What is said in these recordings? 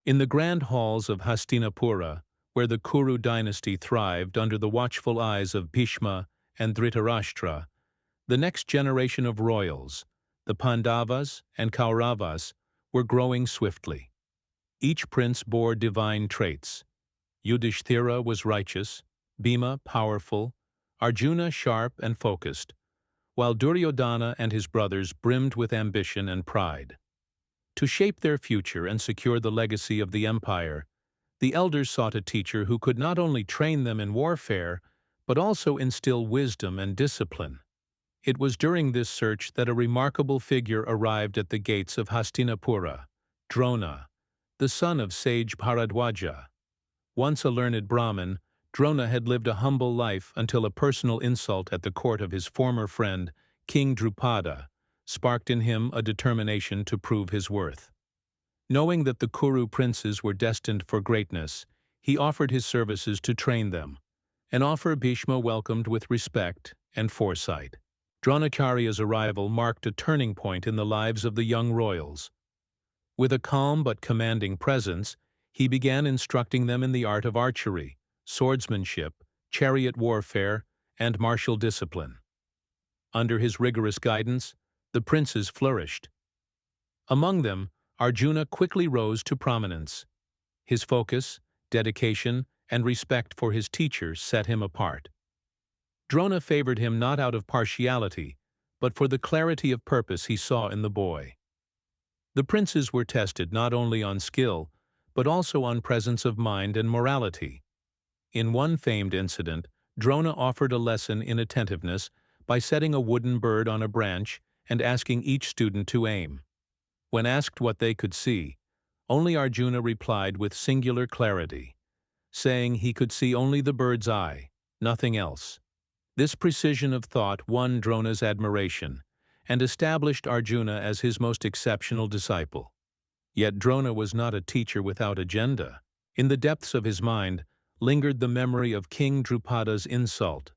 In the grand halls of Hastinapura, where the Kuru dynasty thrived under the watchful eyes of Bhishma and Dhritarashtra, the next generation of royals, the Pandavas and Kauravas, were growing swiftly. Each prince bore divine traits. Yudhishthira was righteous, Bhima powerful, Arjuna sharp and focused, while Duryodhana and his brothers brimmed with ambition and pride. To shape their future and secure the legacy of the empire, the elders sought a teacher who could not only train them in warfare, but also instill wisdom and discipline. It was during this search that a remarkable figure arrived at the gates of Hastinapura, Drona, the son of sage Bharadwaja. Once a learned Brahmin, Drona had lived a humble life until a personal insult at the court of his former friend, King Drupada, sparked in him a determination to prove his worth. Knowing that the Kuru princes were destined for greatness, he offered his services to train them, an offer Bhishma welcomed with respect and foresight. Dronacharya's arrival marked a turning point in the lives of the young royals. With a calm but commanding presence, he began instructing them in the art of archery, swordsmanship, chariot warfare, and martial discipline. Under his rigorous guidance, the princes flourished. Among them, Arjuna quickly rose to prominence. His focus, dedication, and respect for his teacher set him apart. Drona favored him not out of partiality, but for the clarity of purpose he saw in the boy. The princes were tested not only on skill, but also on presence of mind and morality. In one famed incident, Drona offered a lesson in attentiveness by setting a wooden bird on a branch and asking each student to aim. When asked what they could see, only Arjuna replied with singular clarity, saying he could see only the bird's eye, nothing else. This precision of thought won Drona's admiration and established Arjuna as his most exceptional disciple. Yet Drona was not a teacher without agenda. In the depths of his mind lingered the memory of King Drupada's insult.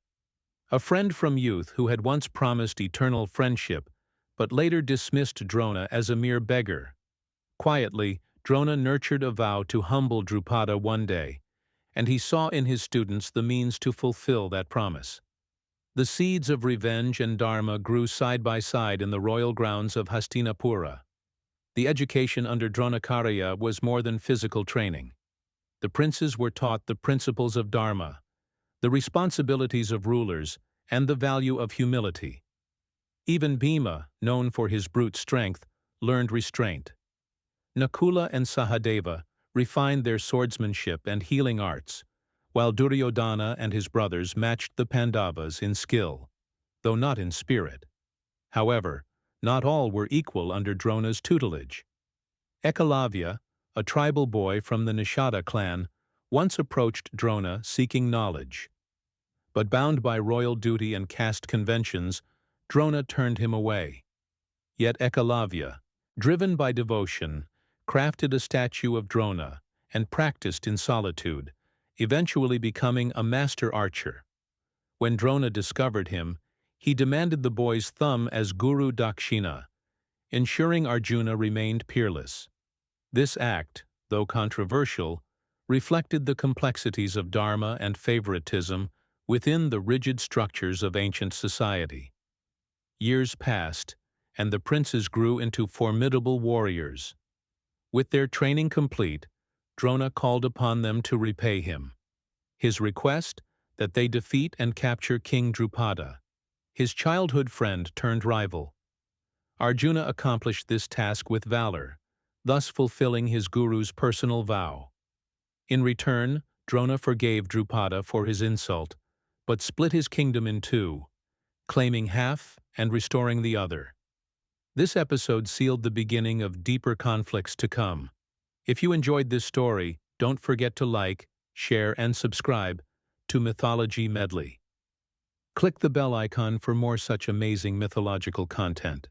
A friend from youth who had once promised eternal friendship, but later dismissed Drona as a mere beggar. Quietly, Drona nurtured a vow to humble Drupada one day, and he saw in his students the means to fulfill that promise. The seeds of revenge and Dharma grew side by side in the royal grounds of Hastinapura. The education under Dronacharya was more than physical training. The princes were taught the principles of Dharma, the responsibilities of rulers, and the value of humility. Even Bhima, known for his brute strength, learned restraint. Nakula and Sahadeva refined their swordsmanship and healing arts, while Duryodhana and his brothers matched the Pandavas in skill, though not in spirit. However, not all were equal under Drona's tutelage. Ekalavya, a tribal boy from the Nishada clan, once approached Drona seeking knowledge. But bound by royal duty and caste conventions, Drona turned him away. Yet Ekalavya, driven by devotion, crafted a statue of Drona and practiced in solitude, eventually becoming a master archer. When Drona discovered him, he demanded the boy's thumb as Guru Dakshina, ensuring Arjuna remained peerless. This act, though controversial, reflected the complexities of Dharma and favoritism within the rigid structures of ancient society. Years passed, and the princes grew into formidable warriors. With their training complete, Drona called upon them to repay him. His request, that they defeat and capture King Drupada, his childhood friend turned rival. Arjuna accomplished this task with valor, thus fulfilling his guru's personal vow. In return, Drona forgave Drupada for his insult, but split his kingdom in two, claiming half and restoring the other. This episode sealed the beginning of deeper conflicts to come. If you enjoyed this story, don't forget to like, share, and subscribe to Mythology Medley. Click the bell icon for more such amazing mythological content.